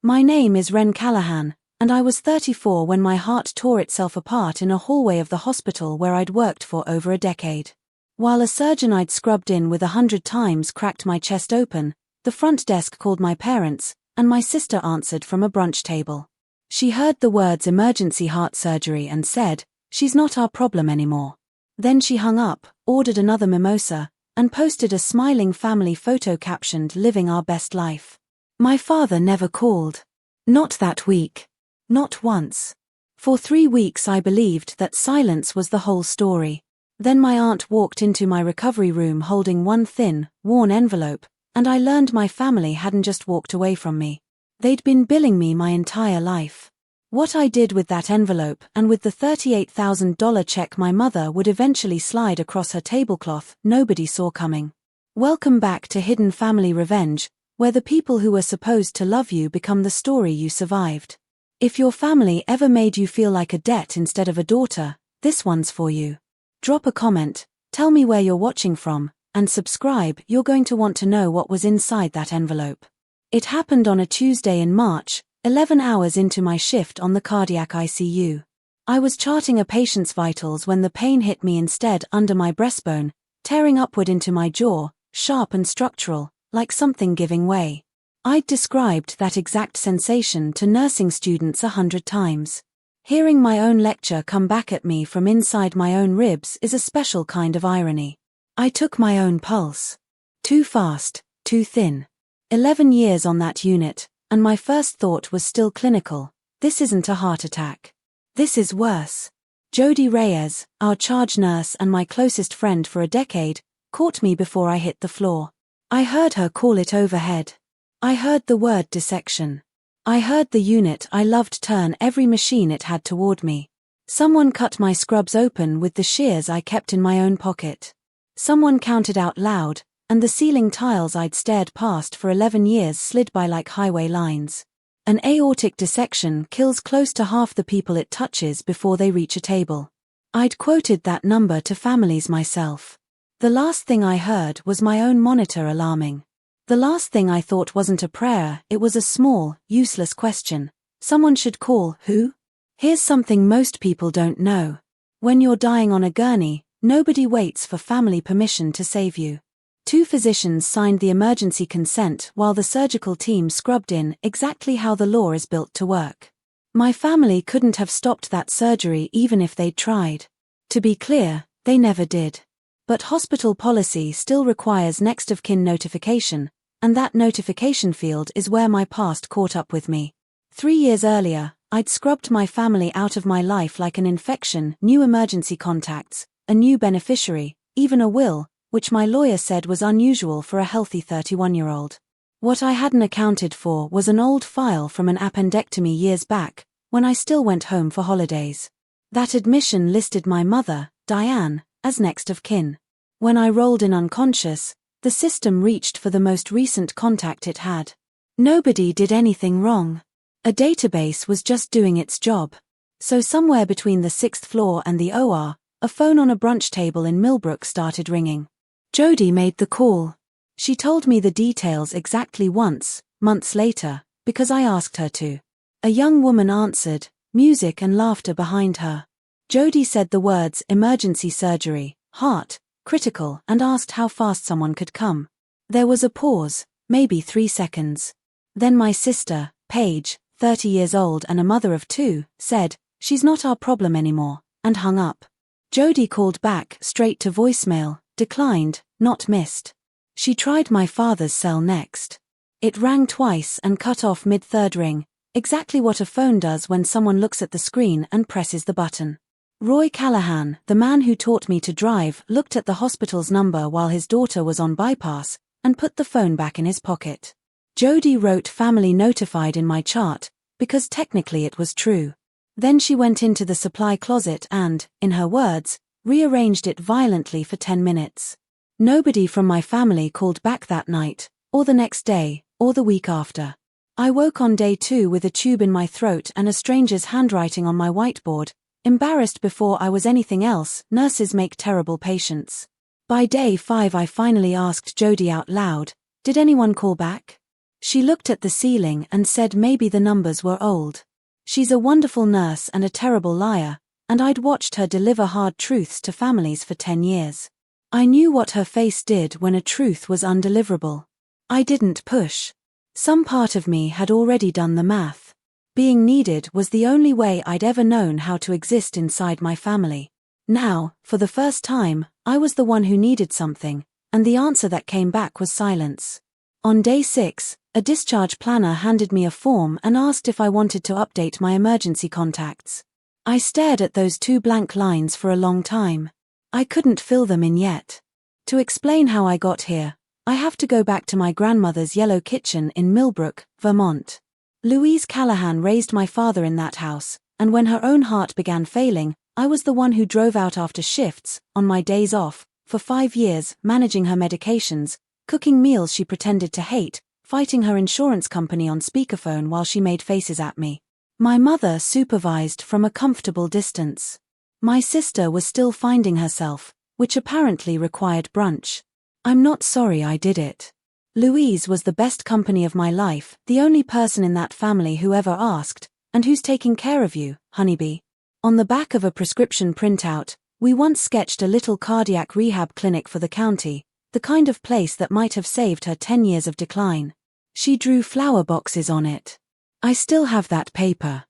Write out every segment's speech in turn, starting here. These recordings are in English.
My name is Ren Callahan, and I was 34 when my heart tore itself apart in a hallway of the hospital where I'd worked for over a decade. While a surgeon I'd scrubbed in with 100 times cracked my chest open, the front desk called my parents, and my sister answered from a brunch table. She heard the words emergency heart surgery and said, "She's not our problem anymore." Then she hung up, ordered another mimosa, and posted a smiling family photo captioned "Living our best life." My father never called. Not that week. Not once. For 3 weeks I believed that silence was the whole story. Then my aunt walked into my recovery room holding one thin, worn envelope, and I learned my family hadn't just walked away from me. They'd been billing me my entire life. What I did with that envelope and with the $38,000 check my mother would eventually slide across her tablecloth, nobody saw coming. Welcome back to Hidden Family Revenge, where the people who were supposed to love you become the story you survived. If your family ever made you feel like a debt instead of a daughter, this one's for you. Drop a comment, tell me where you're watching from, and subscribe. You're going to want to know what was inside that envelope. It happened on a Tuesday in March, 11 hours into my shift on the cardiac ICU. I was charting a patient's vitals when the pain hit me instead under my breastbone, tearing upward into my jaw, sharp and structural, like something giving way. I'd described that exact sensation to nursing students 100 times. Hearing my own lecture come back at me from inside my own ribs is a special kind of irony. I took my own pulse. Too fast, too thin. 11 years on that unit, and my first thought was still clinical. This isn't a heart attack. This is worse. Jody Reyes, our charge nurse and my closest friend for a decade, caught me before I hit the floor. I heard her call it overhead. I heard the word dissection. I heard the unit I loved turn every machine it had toward me. Someone cut my scrubs open with the shears I kept in my own pocket. Someone counted out loud, and the ceiling tiles I'd stared past for 11 years slid by like highway lines. An aortic dissection kills close to half the people it touches before they reach a table. I'd quoted that number to families myself. The last thing I heard was my own monitor alarming. The last thing I thought wasn't a prayer, it was a small, useless question. Someone should call, who? Here's something most people don't know. When you're dying on a gurney, nobody waits for family permission to save you. 2 physicians signed the emergency consent while the surgical team scrubbed in exactly how the law is built to work. My family couldn't have stopped that surgery even if they'd tried. To be clear, they never did. But hospital policy still requires next of kin notification, and that notification field is where my past caught up with me. 3 years earlier, I'd scrubbed my family out of my life like an infection, new emergency contacts, a new beneficiary, even a will, which my lawyer said was unusual for a healthy 31-year-old. What I hadn't accounted for was an old file from an appendectomy years back, when I still went home for holidays. That admission listed my mother, Diane, as next of kin. When I rolled in unconscious, the system reached for the most recent contact it had. Nobody did anything wrong. A database was just doing its job. So somewhere between the 6th floor and the OR, a phone on a brunch table in Millbrook started ringing. Jody made the call. She told me the details exactly once, months later, because I asked her to. A young woman answered, music and laughter behind her. Jody said the words emergency surgery, heart, critical, and asked how fast someone could come. There was a pause, maybe 3 seconds. Then my sister, Paige, 30 years old and a mother of 2, said, "She's not our problem anymore," and hung up. Jody called back straight to voicemail, declined, not missed. She tried my father's cell next. It rang twice and cut off mid-third ring, exactly what a phone does when someone looks at the screen and presses the button. Roy Callahan, the man who taught me to drive, looked at the hospital's number while his daughter was on bypass, and put the phone back in his pocket. Jody wrote family notified in my chart, because technically it was true. Then she went into the supply closet and, in her words, rearranged it violently for 10 minutes. Nobody from my family called back that night, or the next day, or the week after. I woke on day 2 with a tube in my throat and a stranger's handwriting on my whiteboard. Embarrassed before I was anything else, nurses make terrible patients. By day 5 I finally asked Jody out loud, "Did anyone call back?" She looked at the ceiling and said maybe the numbers were old. She's a wonderful nurse and a terrible liar, and I'd watched her deliver hard truths to families for 10 years. I knew what her face did when a truth was undeliverable. I didn't push. Some part of me had already done the math. Being needed was the only way I'd ever known how to exist inside my family. Now, for the first time, I was the one who needed something, and the answer that came back was silence. On day 6, a discharge planner handed me a form and asked if I wanted to update my emergency contacts. I stared at those 2 blank lines for a long time. I couldn't fill them in yet. To explain how I got here, I have to go back to my grandmother's yellow kitchen in Millbrook, Vermont. Louise Callahan raised my father in that house, and when her own heart began failing, I was the one who drove out after shifts, on my days off, for 5 years, managing her medications, cooking meals she pretended to hate, fighting her insurance company on speakerphone while she made faces at me. My mother supervised from a comfortable distance. My sister was still finding herself, which apparently required brunch. I'm not sorry I did it. Louise was the best company of my life, the only person in that family who ever asked, "And who's taking care of you, honeybee?" On the back of a prescription printout, we once sketched a little cardiac rehab clinic for the county, the kind of place that might have saved her 10 years of decline. She drew flower boxes on it. I still have that paper.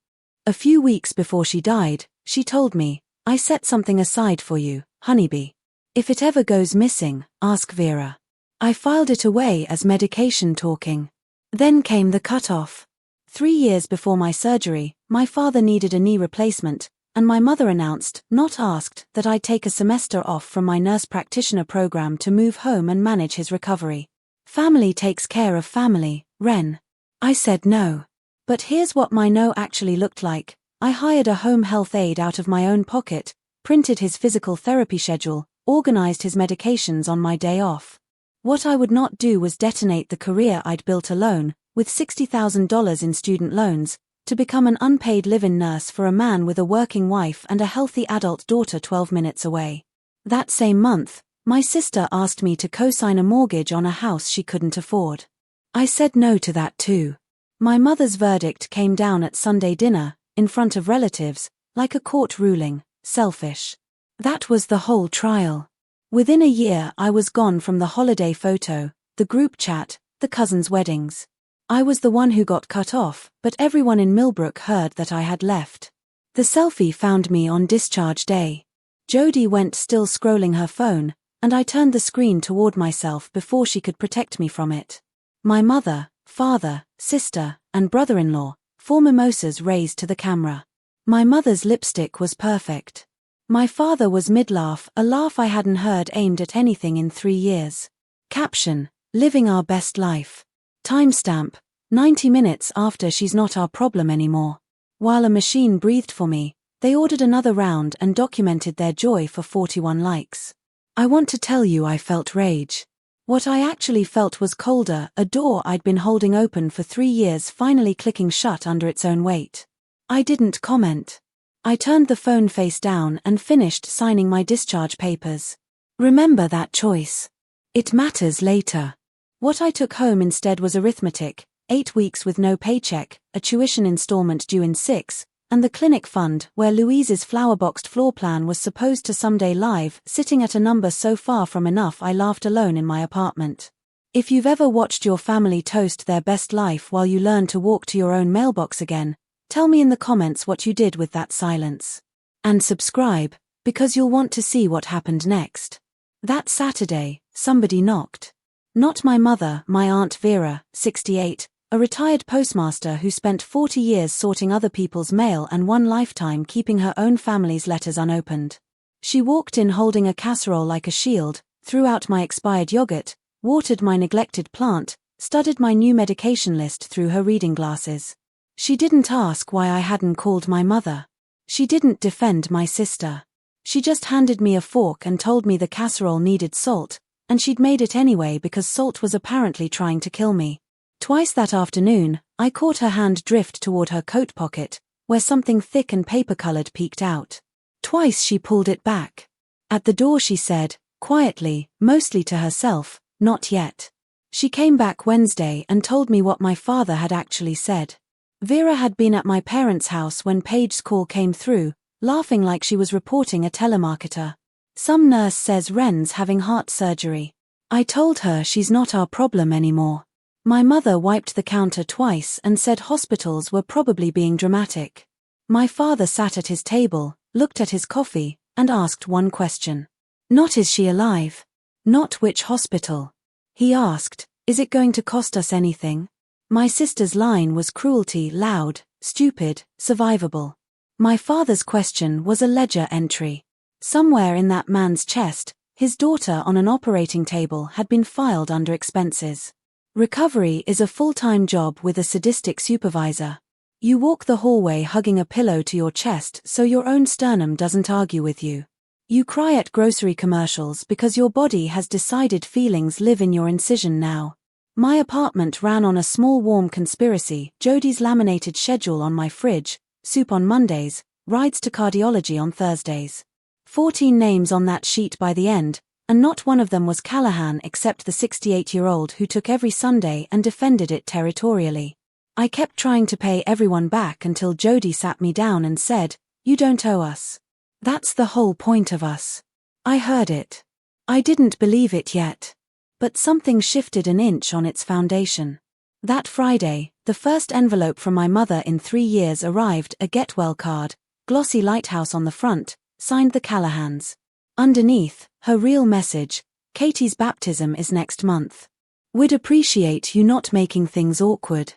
A few weeks before she died, she told me, "I set something aside for you, honeybee. If it ever goes missing, ask Vera." I filed it away as medication talking. Then came the cutoff. 3 years before my surgery, my father needed a knee replacement, and my mother announced, not asked, that I'd take a semester off from my nurse practitioner program to move home and manage his recovery. Family takes care of family, Ren. I said no. But here's what my no actually looked like. I hired a home health aide out of my own pocket, printed his physical therapy schedule, organized his medications on my day off. What I would not do was detonate the career I'd built alone, with $60,000 in student loans, to become an unpaid live-in nurse for a man with a working wife and a healthy adult daughter 12 minutes away. That same month, my sister asked me to co-sign a mortgage on a house she couldn't afford. I said no to that too. My mother's verdict came down at Sunday dinner, in front of relatives, like a court ruling, selfish. That was the whole trial. Within a year I was gone from the holiday photo, the group chat, the cousins' weddings. I was the one who got cut off, but everyone in Millbrook heard that I had left. The selfie found me on discharge day. Jody went still scrolling her phone, and I turned the screen toward myself before she could protect me from it. My mother, father, sister, and brother-in-law, 4 mimosas raised to the camera. My mother's lipstick was perfect. My father was mid-laugh, a laugh I hadn't heard aimed at anything in 3 years. Caption: Living our best life. Timestamp: 90 minutes after she's not our problem anymore. While a machine breathed for me, they ordered another round and documented their joy for 41 likes. I want to tell you I felt rage. What I actually felt was colder, a door I'd been holding open for 3 years finally clicking shut under its own weight. I didn't comment. I turned the phone face down and finished signing my discharge papers. Remember that choice. It matters later. What I took home instead was arithmetic, 8 weeks with no paycheck, a tuition installment due in 6, and the clinic fund where Louise's flower-boxed floor plan was supposed to someday live, sitting at a number so far from enough I laughed alone in my apartment. If you've ever watched your family toast their best life while you learn to walk to your own mailbox again, tell me in the comments what you did with that silence. And subscribe, because you'll want to see what happened next. That Saturday, somebody knocked. Not my mother, my Aunt Vera, 68, a retired postmaster who spent 40 years sorting other people's mail and one lifetime keeping her own family's letters unopened. She walked in holding a casserole like a shield, threw out my expired yogurt, watered my neglected plant, studied my new medication list through her reading glasses. She didn't ask why I hadn't called my mother. She didn't defend my sister. She just handed me a fork and told me the casserole needed salt, and she'd made it anyway because salt was apparently trying to kill me. Twice that afternoon, I caught her hand drift toward her coat pocket, where something thick and paper-colored peeked out. Twice she pulled it back. At the door she said, quietly, mostly to herself, "Not yet." She came back Wednesday and told me what my father had actually said. Vera had been at my parents' house when Paige's call came through, laughing like she was reporting a telemarketer. Some nurse says Ren's having heart surgery. I told her she's not our problem anymore. My mother wiped the counter twice and said hospitals were probably being dramatic. My father sat at his table, looked at his coffee, and asked one question. Not is she alive? Not which hospital? He asked, is it going to cost us anything? My sister's line was cruelty, loud, stupid, survivable. My father's question was a ledger entry. Somewhere in that man's chest, his daughter on an operating table had been filed under expenses. Recovery is a full-time job with a sadistic supervisor. You walk the hallway hugging a pillow to your chest so your own sternum doesn't argue with you. You cry at grocery commercials because your body has decided feelings live in your incision now. My apartment ran on a small warm conspiracy, Jodie's laminated schedule on my fridge, soup on Mondays, rides to cardiology on Thursdays. 14 names on that sheet by the end, and not one of them was Callahan except the 68-year-old who took every Sunday and defended it territorially. I kept trying to pay everyone back until Jodie sat me down and said, "You don't owe us. That's the whole point of us." I heard it. I didn't believe it yet. But something shifted an inch on its foundation. That Friday, the first envelope from my mother in 3 years arrived, a get well card, glossy lighthouse on the front, signed the Callahans. Underneath, her real message, Katie's baptism is next month. We'd appreciate you not making things awkward.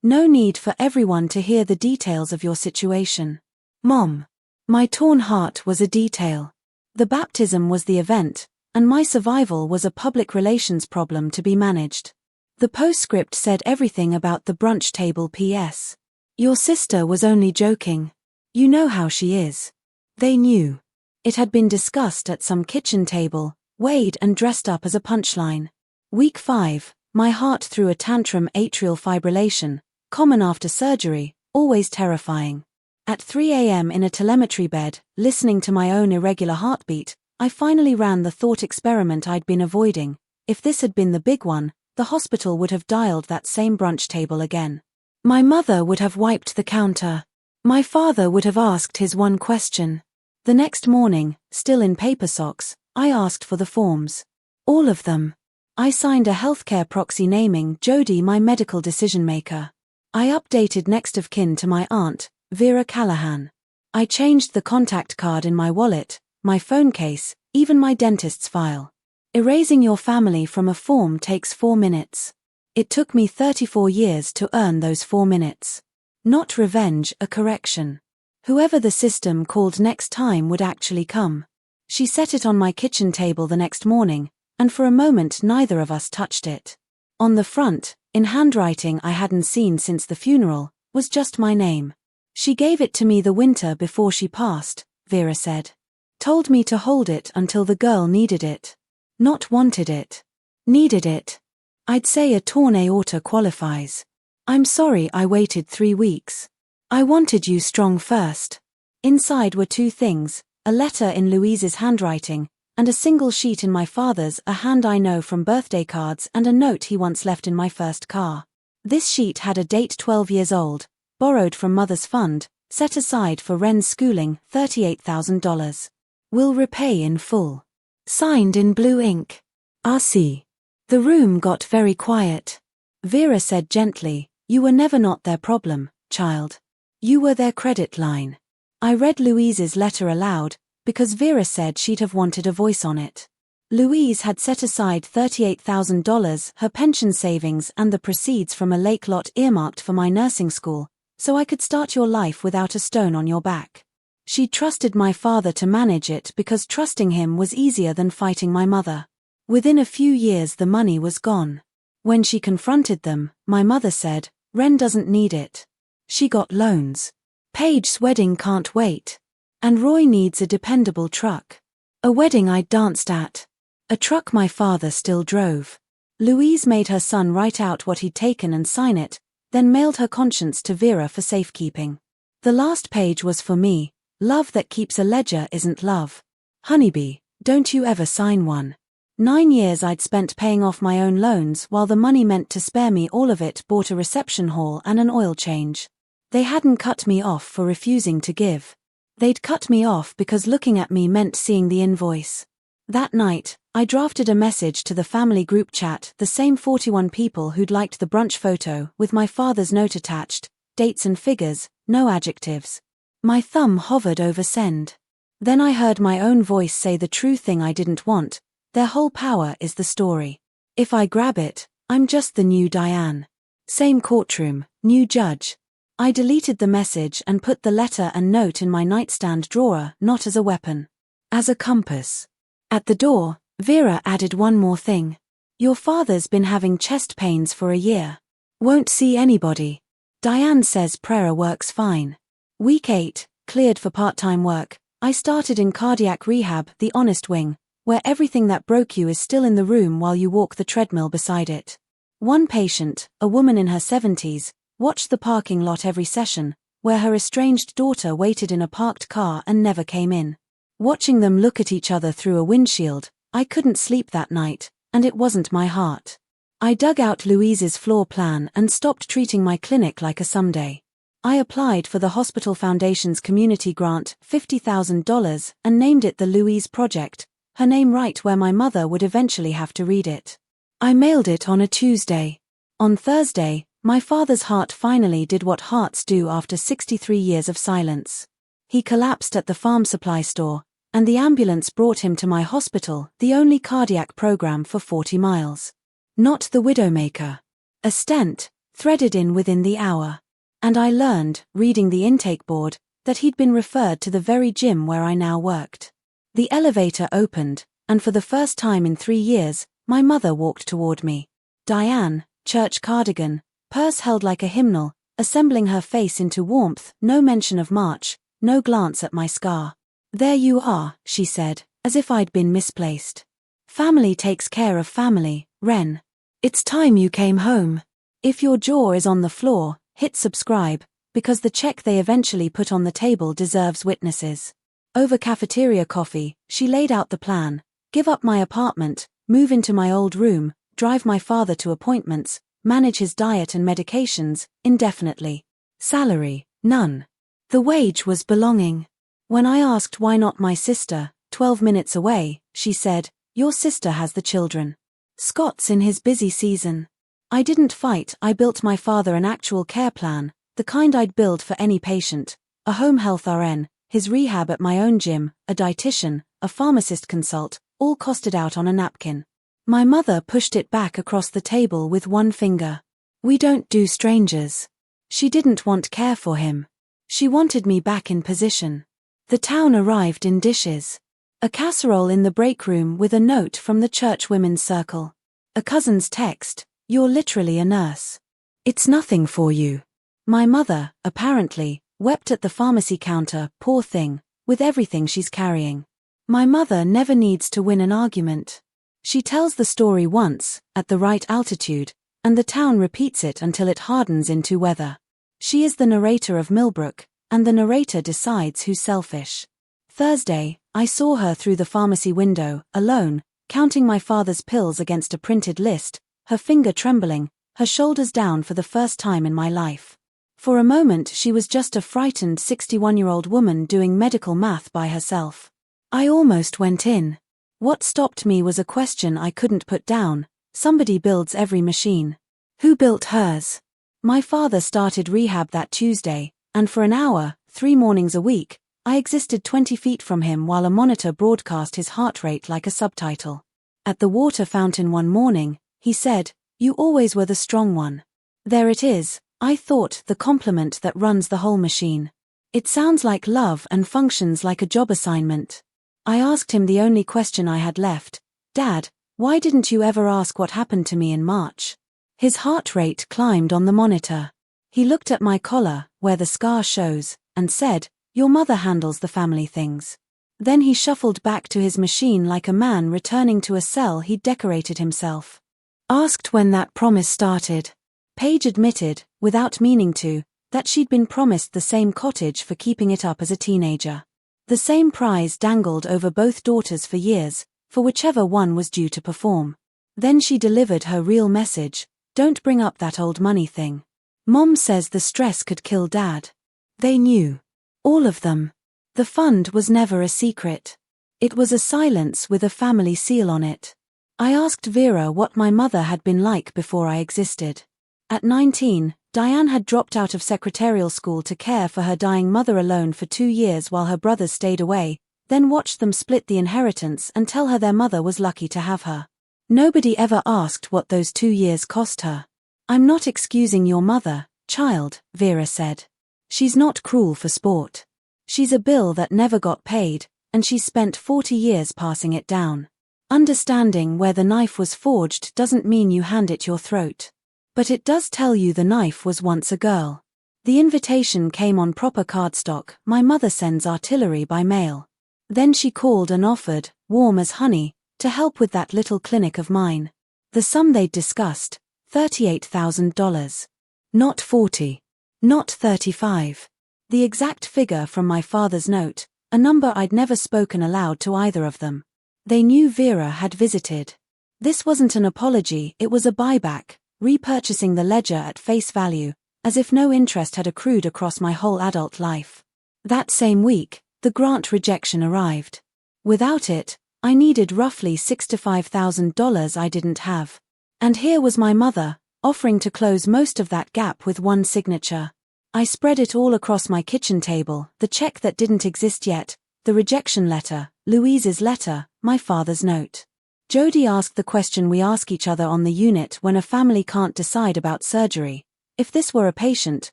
No need for everyone to hear the details of your situation. Mom. My torn heart was a detail. The baptism was the event, and my survival was a public relations problem to be managed. The postscript said everything about the brunch table. P.S. Your sister was only joking. You know how she is. They knew. It had been discussed at some kitchen table, weighed and dressed up as a punchline. Week 5, my heart threw a tantrum. Atrial fibrillation, common after surgery, always terrifying. At 3 a.m. in a telemetry bed, listening to my own irregular heartbeat, I finally ran the thought experiment I'd been avoiding. If this had been the big one, the hospital would have dialed that same brunch table again. My mother would have wiped the counter. My father would have asked his one question. The next morning, still in paper socks, I asked for the forms. All of them. I signed a healthcare proxy naming Jodie my medical decision-maker. I updated next of kin to my aunt, Vera Callahan. I changed the contact card in my wallet, my phone case, even my dentist's file. Erasing your family from a form takes 4 minutes. It took me 34 years to earn those 4 minutes. Not revenge, a correction. Whoever the system called next time would actually come. She set it on my kitchen table the next morning, and for a moment neither of us touched it. On the front, in handwriting I hadn't seen since the funeral, was just my name. She gave it to me the winter before she passed, Vera said. Told me to hold it until the girl needed it. Not wanted it. Needed it. I'd say a torn aorta qualifies. I'm sorry I waited 3 weeks. I wanted you strong first. Inside were 2 things, a letter in Louise's handwriting, and a single sheet in my father's, a hand I know from birthday cards, and a note he once left in my first car. This sheet had a date 12 years old, borrowed from mother's fund, set aside for Ren's schooling, $38,000. Will repay in full. Signed in blue ink. R.C. The room got very quiet. Vera said gently, "You were never not their problem, child. You were their credit line." I read Louise's letter aloud, because Vera said she'd have wanted a voice on it. Louise had set aside $38,000, her pension savings and the proceeds from a lake lot earmarked for my nursing school, so I could start your life without a stone on your back. She trusted my father to manage it because trusting him was easier than fighting my mother. Within a few years the money was gone. When she confronted them, my mother said, "Ren doesn't need it. She got loans. Paige's wedding can't wait. And Roy needs a dependable truck." A wedding I'd danced at. A truck my father still drove. Louise made her son write out what he'd taken and sign it, then mailed her conscience to Vera for safekeeping. The last page was for me. Love that keeps a ledger isn't love. Honeybee, don't you ever sign one. 9 years I'd spent paying off my own loans while the money meant to spare me all of it bought a reception hall and an oil change. They hadn't cut me off for refusing to give. They'd cut me off because looking at me meant seeing the invoice. That night, I drafted a message to the family group chat, the same 41 people who'd liked the brunch photo, with my father's note attached, dates and figures, no adjectives. My thumb hovered over send. Then I heard my own voice say the true thing I didn't want: their whole power is the story. If I grab it, I'm just the new Diane. Same courtroom, new judge. I deleted the message and put the letter and note in my nightstand drawer, not as a weapon. As a compass. At the door, Vera added one more thing. Your father's been having chest pains for a year. Won't see anybody. Diane says prayer works fine. Week 8, cleared for part-time work, I started in cardiac rehab, the honest wing, where everything that broke you is still in the room while you walk the treadmill beside it. One patient, a woman in her 70s, watched the parking lot every session, where her estranged daughter waited in a parked car and never came in. Watching them look at each other through a windshield, I couldn't sleep that night, and it wasn't my heart. I dug out Louise's floor plan and stopped treating my clinic like a someday. I applied for the Hospital Foundation's community grant, $50,000, and named it the Louise Project, her name right where my mother would eventually have to read it. I mailed it on a Tuesday. On Thursday, my father's heart finally did what hearts do after 63 years of silence. He collapsed at the farm supply store, and the ambulance brought him to my hospital, the only cardiac program for 40 miles. Not the Widowmaker. A stent, threaded in within the hour. And I learned, reading the intake board, that he'd been referred to the very gym where I now worked. The elevator opened, and for the first time in 3 years, my mother walked toward me. Diane, church cardigan, purse held like a hymnal, assembling her face into warmth, no mention of March, no glance at my scar. There you are, she said, as if I'd been misplaced. Family takes care of family, Ren. It's time you came home. If your jaw is on the floor, hit subscribe, because the check they eventually put on the table deserves witnesses. Over cafeteria coffee, she laid out the plan: give up my apartment, move into my old room, drive my father to appointments, manage his diet and medications, indefinitely. Salary, none. The wage was belonging. When I asked why not my sister, 12 minutes away, she said, your sister has the children. Scott's in his busy season. I didn't fight. I built my father an actual care plan, the kind I'd build for any patient: a home health RN, his rehab at my own gym, a dietitian, a pharmacist consult, all costed out on a napkin. My mother pushed it back across the table with one finger. We don't do strangers. She didn't want care for him. She wanted me back in position. The town arrived in dishes. A casserole in the break room with a note from the church women's circle. A cousin's text: you're literally a nurse. It's nothing for you. My mother, apparently, wept at the pharmacy counter, poor thing, with everything she's carrying. My mother never needs to win an argument. She tells the story once, at the right altitude, and the town repeats it until it hardens into weather. She is the narrator of Millbrook, and the narrator decides who's selfish. Thursday, I saw her through the pharmacy window, alone, counting my father's pills against a printed list, her finger trembling, her shoulders down for the first time in my life. For a moment she was just a frightened 61-year-old woman doing medical math by herself. I almost went in. What stopped me was a question I couldn't put down: somebody builds every machine. Who built hers? My father started rehab that Tuesday, and for an hour, 3 mornings a week, I existed 20 feet from him while a monitor broadcast his heart rate like a subtitle. At the water fountain one morning, he said, "You always were the strong one." There it is, I thought, the compliment that runs the whole machine. It sounds like love and functions like a job assignment. I asked him the only question I had left: Dad, why didn't you ever ask what happened to me in March? His heart rate climbed on the monitor. He looked at my collar, where the scar shows, and said, "Your mother handles the family things." Then he shuffled back to his machine like a man returning to a cell he'd decorated himself. Asked when that promise started. Paige admitted, without meaning to, that she'd been promised the same cottage for keeping it up as a teenager. The same prize dangled over both daughters for years, for whichever one was due to perform. Then she delivered her real message: "Don't bring up that old money thing. Mom says the stress could kill Dad." They knew. All of them. The fund was never a secret. It was a silence with a family seal on it. I asked Vera what my mother had been like before I existed. At 19, Diane had dropped out of secretarial school to care for her dying mother alone for 2 years while her brothers stayed away, then watched them split the inheritance and tell her their mother was lucky to have her. Nobody ever asked what those 2 years cost her. "I'm not excusing your mother, child," Vera said. "She's not cruel for sport. She's a bill that never got paid, and she spent 40 years passing it down. Understanding where the knife was forged doesn't mean you hand it your throat. But it does tell you the knife was once a girl." The invitation came on proper cardstock. My mother sends artillery by mail. Then she called and offered, warm as honey, to help with that little clinic of mine. The sum they'd discussed, $38,000. Not 40. Not 35. The exact figure from my father's note, a number I'd never spoken aloud to either of them. They knew Vera had visited. This wasn't an apology, it was a buyback, repurchasing the ledger at face value, as if no interest had accrued across my whole adult life. That same week, the grant rejection arrived. Without it, I needed roughly $65,000 I didn't have. And here was my mother, offering to close most of that gap with one signature. I spread it all across my kitchen table: the check that didn't exist yet, the rejection letter, Louise's letter, my father's note. Jody asked the question we ask each other on the unit when a family can't decide about surgery. If this were a patient,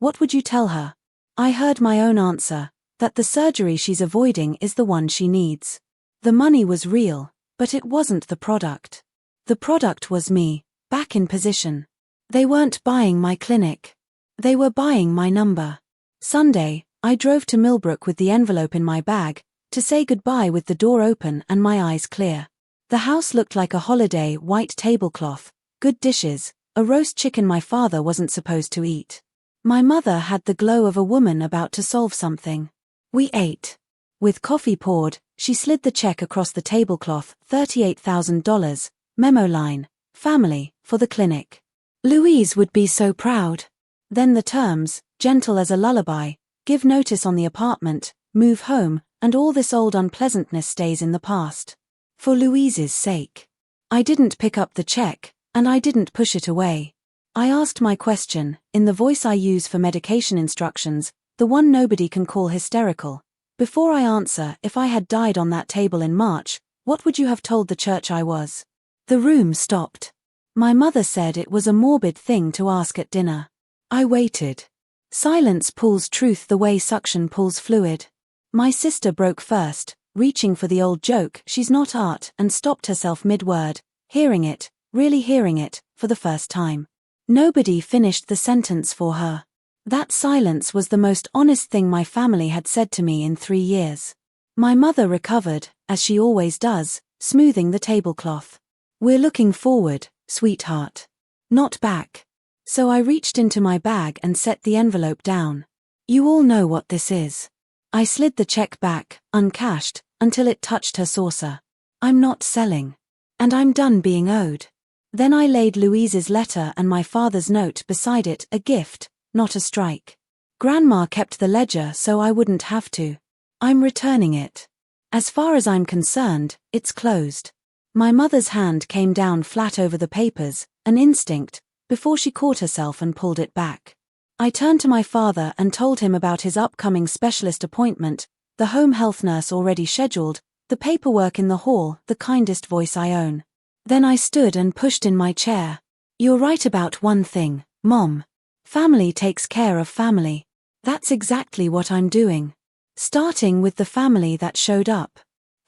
what would you tell her? I heard my own answer, that the surgery she's avoiding is the one she needs. The money was real, but it wasn't the product. The product was me, back in position. They weren't buying my clinic. They were buying my number. Sunday, I drove to Millbrook with the envelope in my bag, to say goodbye with the door open and my eyes clear. The house looked like a holiday: white tablecloth, good dishes, a roast chicken my father wasn't supposed to eat. My mother had the glow of a woman about to solve something. We ate. With coffee poured, she slid the check across the tablecloth: $38,000, memo line, family, for the clinic. Louise would be so proud. Then the terms, gentle as a lullaby: give notice on the apartment, move home, and all this old unpleasantness stays in the past. For Louise's sake. I didn't pick up the check, and I didn't push it away. I asked my question, in the voice I use for medication instructions, the one nobody can call hysterical. Before I answer, if I had died on that table in March, what would you have told the church I was? The room stopped. My mother said it was a morbid thing to ask at dinner. I waited. Silence pulls truth the way suction pulls fluid. My sister broke first, reaching for the old joke, "She's not art," and stopped herself mid-word, hearing it, really hearing it, for the first time. Nobody finished the sentence for her. That silence was the most honest thing my family had said to me in 3 years. My mother recovered, as she always does, smoothing the tablecloth. "We're looking forward, sweetheart. Not back." So I reached into my bag and set the envelope down. "You all know what this is." I slid the check back, uncashed, until it touched her saucer. "I'm not selling. And I'm done being owed." Then I laid Louise's letter and my father's note beside it, a gift, not a strike. Grandma kept the ledger so I wouldn't have to. I'm returning it. As far as I'm concerned, it's closed. My mother's hand came down flat over the papers, an instinct, before she caught herself and pulled it back. I turned to my father and told him about his upcoming specialist appointment, the home health nurse already scheduled, the paperwork in the hall, the kindest voice I own. Then I stood and pushed in my chair. "You're right about one thing, Mom. Family takes care of family. That's exactly what I'm doing. Starting with the family that showed up."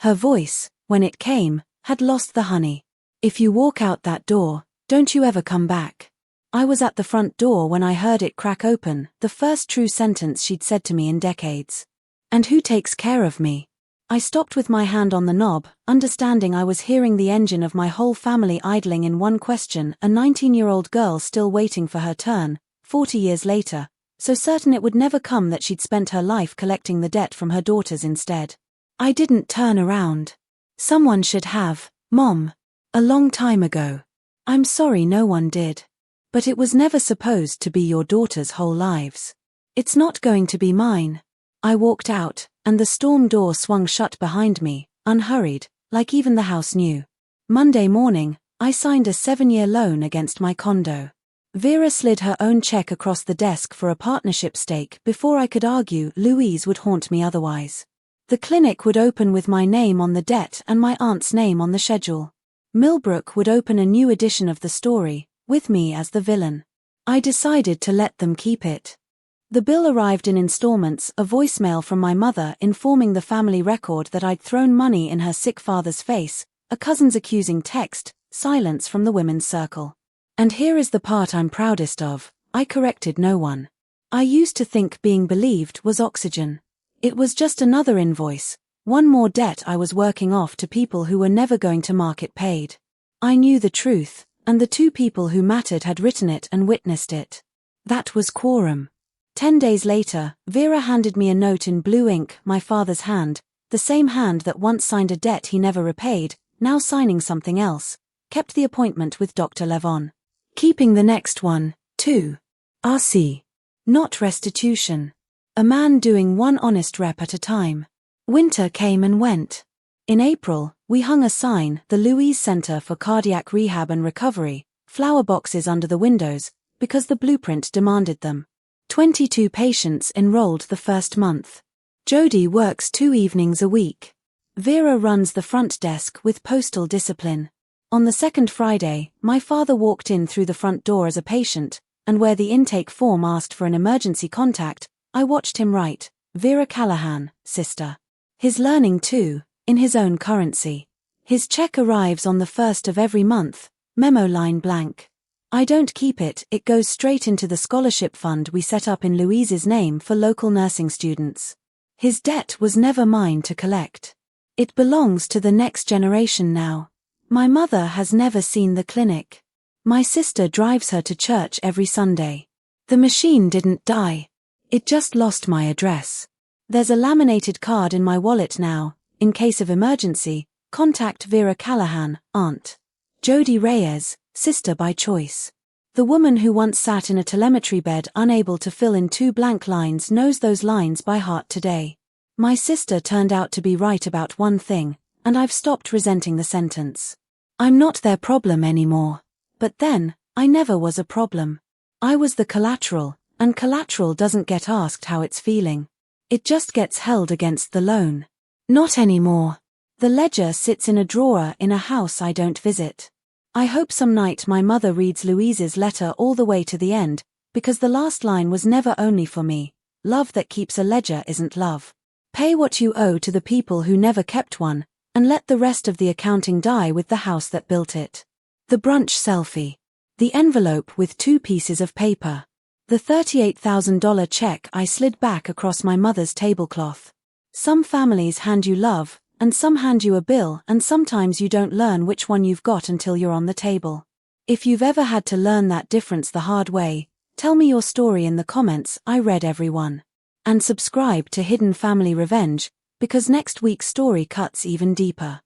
Her voice, when it came, had lost the honey. "If you walk out that door, don't you ever come back." I was at the front door when I heard it crack open, the first true sentence she'd said to me in decades. "And who takes care of me?" I stopped with my hand on the knob, understanding I was hearing the engine of my whole family idling in one question, a 19-year-old girl still waiting for her turn, 40 years later, so certain it would never come that she'd spent her life collecting the debt from her daughters instead. I didn't turn around. Someone should have, Mom. A long time ago. I'm sorry no one did. But it was never supposed to be your daughter's whole lives. It's not going to be mine. I walked out, and the storm door swung shut behind me, unhurried, like even the house knew. Monday morning, I signed a 7-year loan against my condo. Vera slid her own check across the desk for a partnership stake before I could argue Louise would haunt me otherwise. The clinic would open with my name on the debt and my aunt's name on the schedule. Millbrook would open a new edition of the story, with me as the villain. I decided to let them keep it. The bill arrived in installments, a voicemail from my mother informing the family record that I'd thrown money in her sick father's face, a cousin's accusing text, silence from the women's circle. And here is the part I'm proudest of, I corrected no one. I used to think being believed was oxygen. It was just another invoice, one more debt I was working off to people who were never going to mark it paid. I knew the truth, and the two people who mattered had written it and witnessed it. That was quorum. 10 days later, Vera handed me a note in blue ink, my father's hand, the same hand that once signed a debt he never repaid, now signing something else, kept the appointment with Dr. Levon. Keeping the next one, too. RC. Not restitution. A man doing one honest rep at a time. Winter came and went. In April, we hung a sign, the Louise Center for Cardiac Rehab and Recovery, flower boxes under the windows, because the blueprint demanded them. 22 patients enrolled the first month. Jody works 2 evenings a week. Vera runs the front desk with postal discipline. On the second Friday, my father walked in through the front door as a patient, and where the intake form asked for an emergency contact, I watched him write, Vera Callahan, sister. His learning too, in his own currency. His check arrives on the first of every month, memo line blank. I don't keep it, it goes straight into the scholarship fund we set up in Louise's name for local nursing students. His debt was never mine to collect. It belongs to the next generation now. My mother has never seen the clinic. My sister drives her to church every Sunday. The machine didn't die. It just lost my address. There's a laminated card in my wallet now, in case of emergency, contact Vera Callahan, aunt. Jody Reyes, sister by choice. The woman who once sat in a telemetry bed unable to fill in 2 blank lines knows those lines by heart today. My sister turned out to be right about one thing, and I've stopped resenting the sentence. I'm not their problem anymore. But then, I never was a problem. I was the collateral, and collateral doesn't get asked how it's feeling. It just gets held against the loan. Not anymore. The ledger sits in a drawer in a house I don't visit. I hope some night my mother reads Louise's letter all the way to the end, because the last line was never only for me. Love that keeps a ledger isn't love. Pay what you owe to the people who never kept one, and let the rest of the accounting die with the house that built it. The brunch selfie. The envelope with 2 pieces of paper. The $38,000 check I slid back across my mother's tablecloth. Some families hand you love, and some hand you a bill, and sometimes you don't learn which one you've got until you're on the table. If you've ever had to learn that difference the hard way, tell me your story in the comments, I read every one. And subscribe to Hidden Family Revenge, because next week's story cuts even deeper.